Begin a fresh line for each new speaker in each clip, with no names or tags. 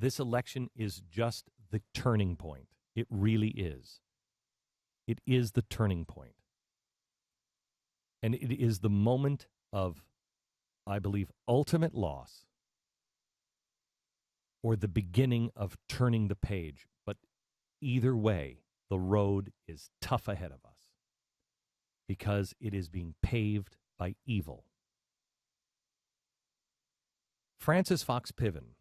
This election is just the turning point. It really is. It is the turning point. And it is the moment of, I believe, ultimate loss or the beginning of turning the page. But either way, the road is tough ahead of us because it is being paved by evil. Frances Fox Piven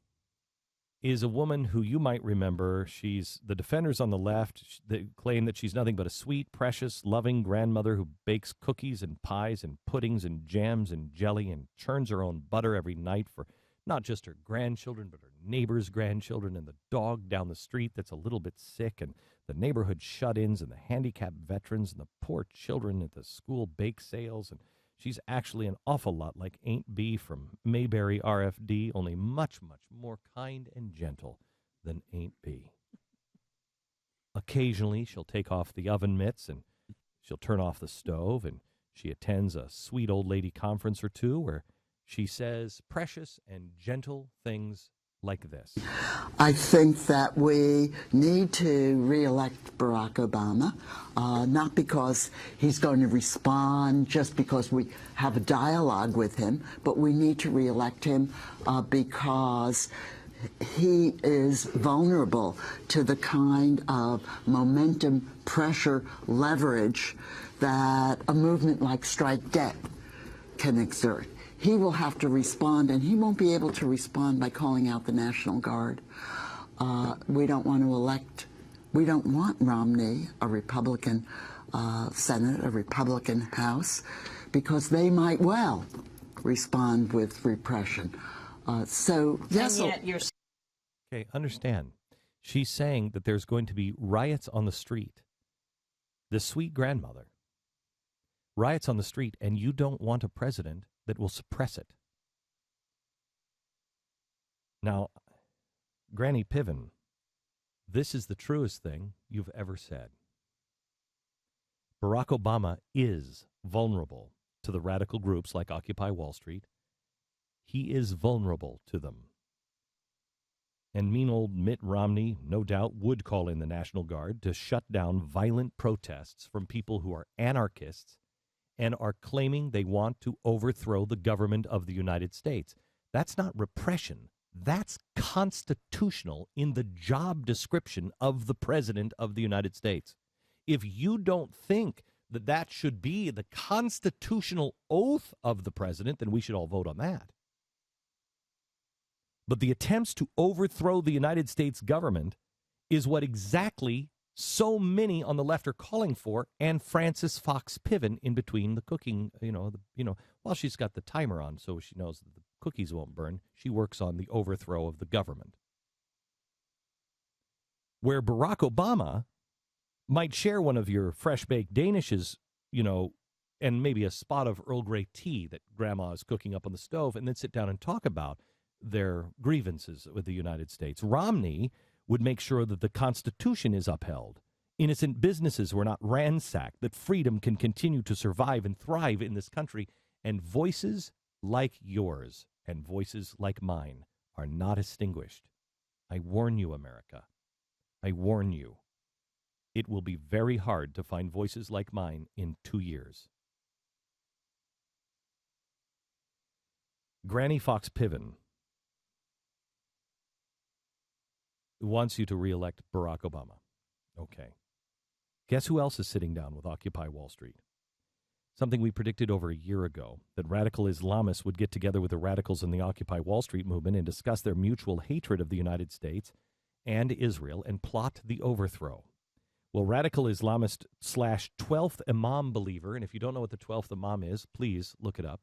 is a woman who you might remember. She's the defenders on the left. They claim that she's nothing but a sweet, precious, loving grandmother who bakes cookies and pies and puddings and jams and jelly and churns her own butter every night for not just her grandchildren, but her neighbors' grandchildren and the dog down the street that's a little bit sick and the neighborhood shut-ins and the handicapped veterans and the poor children at the school bake sales. And she's actually an awful lot like Aunt Bee from Mayberry RFD, only much, much more kind and gentle than Aunt Bee. Occasionally, she'll take off the oven mitts and she'll turn off the stove, and she attends a sweet old lady conference or two where she says precious and gentle things like this.
I think that we need to re-elect Barack Obama, not because he's going to respond just because we have a dialogue with him, but we need to re-elect him because he is vulnerable to the kind of momentum, pressure, leverage that a movement like Strike Debt can exert. He will have to respond, and he won't be able to respond by calling out the National Guard. We don't want Romney, a Republican Senate, a Republican House, because they might well respond with repression. Yes.
Okay, understand. She's saying that there's going to be riots on the street. The sweet grandmother. Riots on the street, and you don't want a president that will suppress it. Now, Granny Piven, this is the truest thing you've ever said. Barack Obama is vulnerable to the radical groups like Occupy Wall Street. He is vulnerable to them. And mean old Mitt Romney, no doubt, would call in the National Guard to shut down violent protests from people who are anarchists and are claiming they want to overthrow the government of the United States. That's not repression. That's constitutional in the job description of the President of the United States. If you don't think that that should be the constitutional oath of the President, then we should all vote on that. But the attempts to overthrow the United States government is what exactly so many on the left are calling for, and Frances Fox Piven in between the cooking, while she's got the timer on so she knows that the cookies won't burn, she works on the overthrow of the government. Where Barack Obama might share one of your fresh-baked Danishes, and maybe a spot of Earl Grey tea that Grandma is cooking up on the stove, and then sit down and talk about their grievances with the United States. Romney would make sure that the Constitution is upheld. Innocent businesses were not ransacked, that freedom can continue to survive and thrive in this country. And voices like yours and voices like mine are not extinguished. I warn you, America. I warn you. It will be very hard to find voices like mine in 2 years. Granny Fox Piven wants you to re-elect Barack Obama. Okay. Guess who else is sitting down with Occupy Wall Street? Something we predicted over a year ago, that radical Islamists would get together with the radicals in the Occupy Wall Street movement and discuss their mutual hatred of the United States and Israel and plot the overthrow. Well, radical Islamist / 12th Imam believer, and if you don't know what the 12th Imam is, please look it up.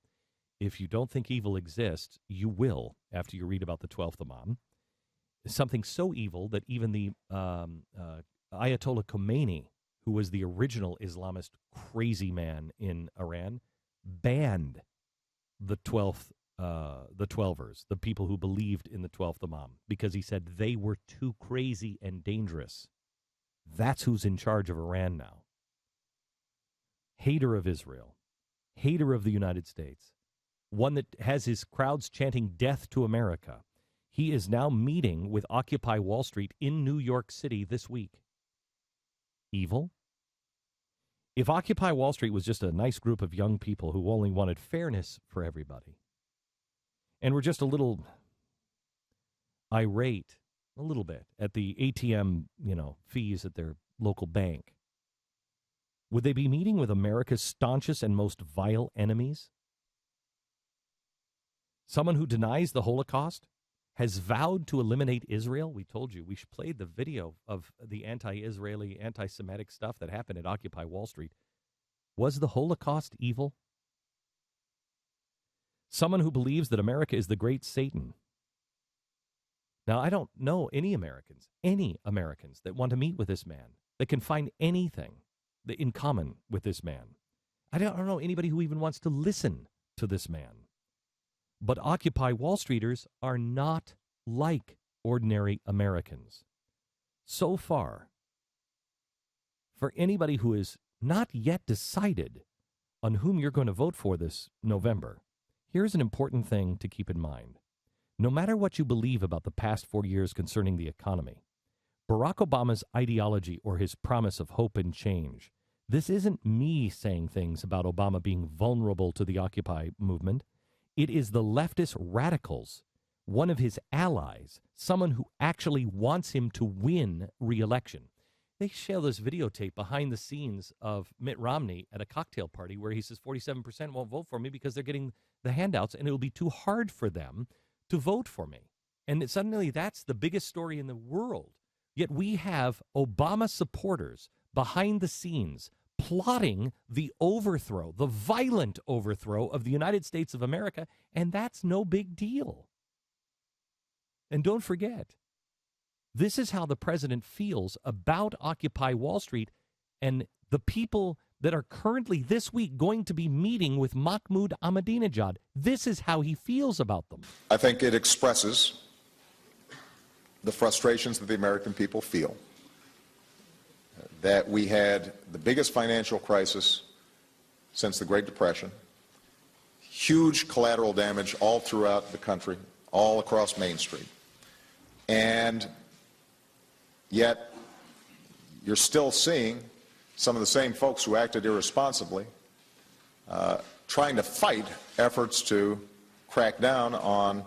If you don't think evil exists, you will after you read about the 12th Imam. Something so evil that even the Ayatollah Khomeini, who was the original Islamist crazy man in Iran, banned the 12ers, the people who believed in the 12th Imam, because he said they were too crazy and dangerous. That's who's in charge of Iran now. Hater of Israel, hater of the United States, one that has his crowds chanting death to America. He is now meeting with Occupy Wall Street in New York City this week. Evil? If Occupy Wall Street was just a nice group of young people who only wanted fairness for everybody, and were just a little irate, a little bit, at the ATM, fees at their local bank, would they be meeting with America's staunchest and most vile enemies? Someone who denies the Holocaust, has vowed to eliminate Israel. We told you, we played the video of the anti-Israeli, anti-Semitic stuff that happened at Occupy Wall Street. Was the Holocaust evil? Someone who believes that America is the great Satan. Now, I don't know any Americans that want to meet with this man, that can find anything in common with this man. I don't know anybody who even wants to listen to this man. But Occupy Wall Streeters are not like ordinary Americans. So far, for anybody who is not yet decided on whom you're going to vote for this November, here's an important thing to keep in mind. No matter what you believe about the past 4 years concerning the economy, Barack Obama's ideology or his promise of hope and change, this isn't me saying things about Obama being vulnerable to the Occupy movement. It is the leftist radicals, one of his allies, someone who actually wants him to win re-election. They show this videotape behind the scenes of Mitt Romney at a cocktail party where he says 47% won't vote for me because they're getting the handouts and it'll be too hard for them to vote for me. And suddenly that's the biggest story in the world. Yet we have Obama supporters behind the scenes plotting the overthrow, the violent overthrow of the United States of America, and that's no big deal. And don't forget, this is how the president feels about Occupy Wall Street and the people that are currently this week going to be meeting with Mahmoud Ahmadinejad. This is how he feels about them.
I think it expresses the frustrations that the American people feel. That we had the biggest financial crisis since the Great Depression, huge collateral damage all throughout the country, all across Main Street. And yet, you're still seeing some of the same folks who acted irresponsibly trying to fight efforts to crack down on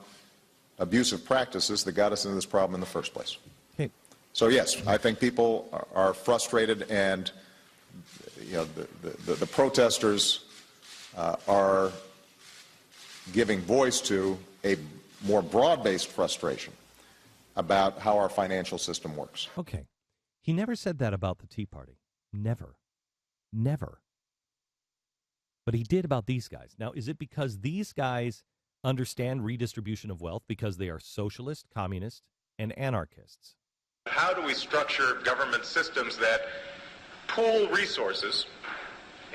abusive practices that got us into this problem in the first place.
Okay.
So yes, I think people are frustrated, and the protesters are giving voice to a more broad-based frustration about how our financial system works.
Okay. He never said that about the Tea Party. Never. Never. But he did about these guys. Now, is it because these guys understand redistribution of wealth because they are socialist, communist, and anarchists?
How do we structure government systems that pool resources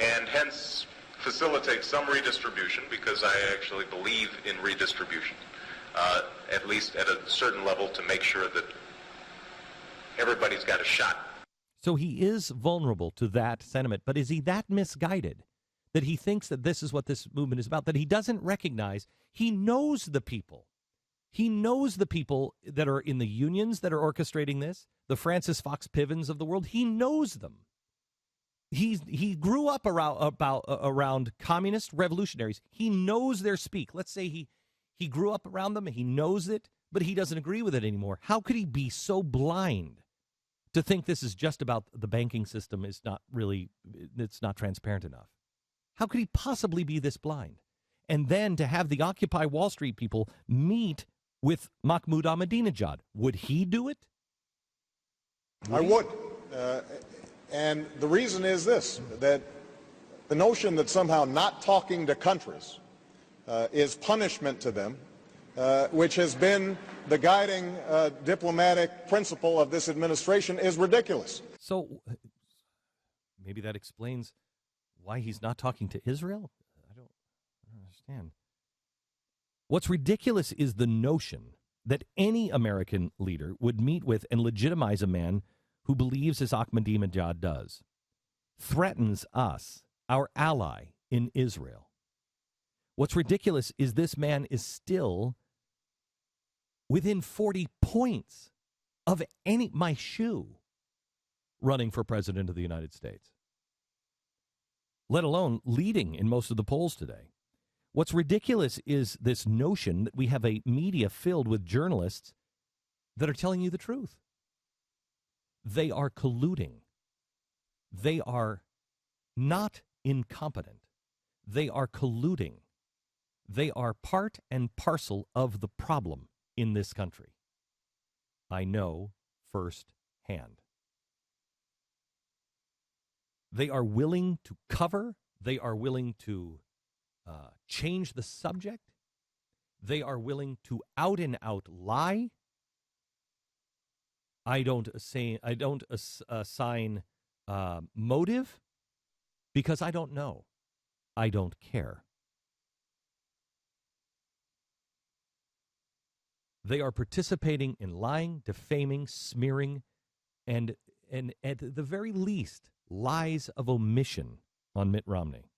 and hence facilitate some redistribution, because I actually believe in redistribution, at least at a certain level, to make sure that everybody's got a shot.
So he is vulnerable to that sentiment, but is he that misguided that he thinks that this is what this movement is about, that he doesn't recognize he knows the people? He knows the people that are in the unions that are orchestrating this, the Francis Fox Pivens of the world. He knows them. He grew up around communist revolutionaries. He knows their speak. Let's say he grew up around them. He knows it, but he doesn't agree with it anymore. How could he be so blind to think this is just about the banking system? It's not transparent enough. How could he possibly be this blind? And then to have the Occupy Wall Street people meet with Mahmoud Ahmadinejad. Would he do it?
I would. And the reason is this, that the notion that somehow not talking to countries is punishment to them, which has been the guiding diplomatic principle of this administration, is ridiculous.
So maybe that explains why he's not talking to Israel? I don't understand. What's ridiculous is the notion that any American leader would meet with and legitimize a man who believes as Ahmadinejad does, threatens us, our ally in Israel. What's ridiculous is this man is still within 40 points of my shoe running for president of the United States, let alone leading in most of the polls today. What's ridiculous is this notion that we have a media filled with journalists that are telling you the truth. They are colluding. They are not incompetent. They are colluding. They are part and parcel of the problem in this country. I know firsthand. They are willing to cover. They are willing to change the subject. They are willing to out and out lie. I don't assign motive because I don't know. I don't care. They are participating in lying, defaming, smearing, and at the very least, lies of omission on Mitt Romney.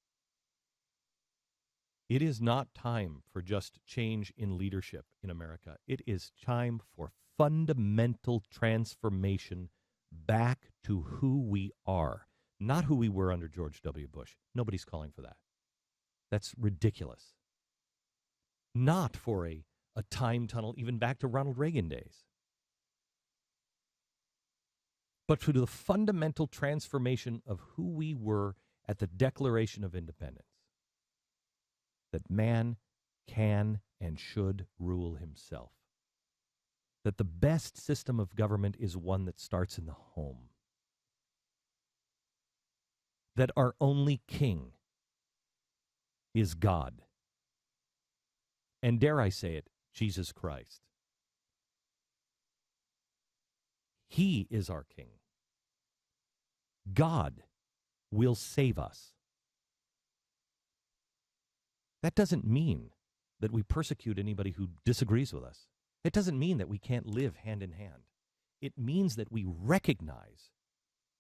It is not time for just change in leadership in America. It is time for fundamental transformation back to who we are, not who we were under George W. Bush. Nobody's calling for that. That's ridiculous. Not for a time tunnel even back to Ronald Reagan days, but for the fundamental transformation of who we were at the Declaration of Independence. That man can and should rule himself. That the best system of government is one that starts in the home. That our only king is God. And dare I say it, Jesus Christ. He is our king. God will save us. That doesn't mean that we persecute anybody who disagrees with us. It doesn't mean that we can't live hand in hand. It means that we recognize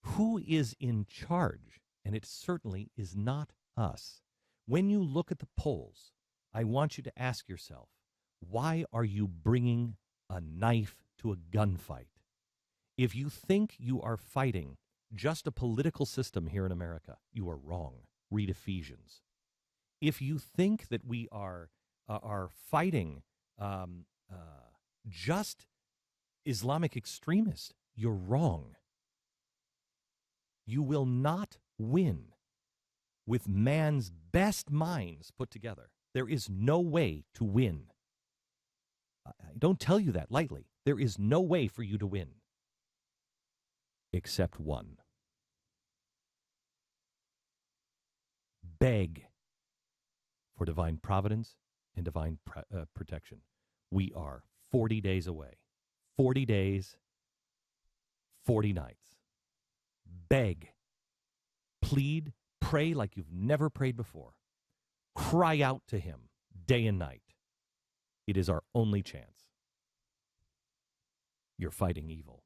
who is in charge, and it certainly is not us. When you look at the polls, I want you to ask yourself, why are you bringing a knife to a gunfight? If you think you are fighting just a political system here in America, you are wrong. Read Ephesians. If you think that we are fighting just Islamic extremists, you're wrong. You will not win with man's best minds put together. There is no way to win. I don't tell you that lightly. There is no way for you to win except one. Beg for divine providence and divine protection. We are 40 days away. 40 days, 40 nights. Beg, plead, pray like you've never prayed before. Cry out to him day and night. It is our only chance. You're fighting evil.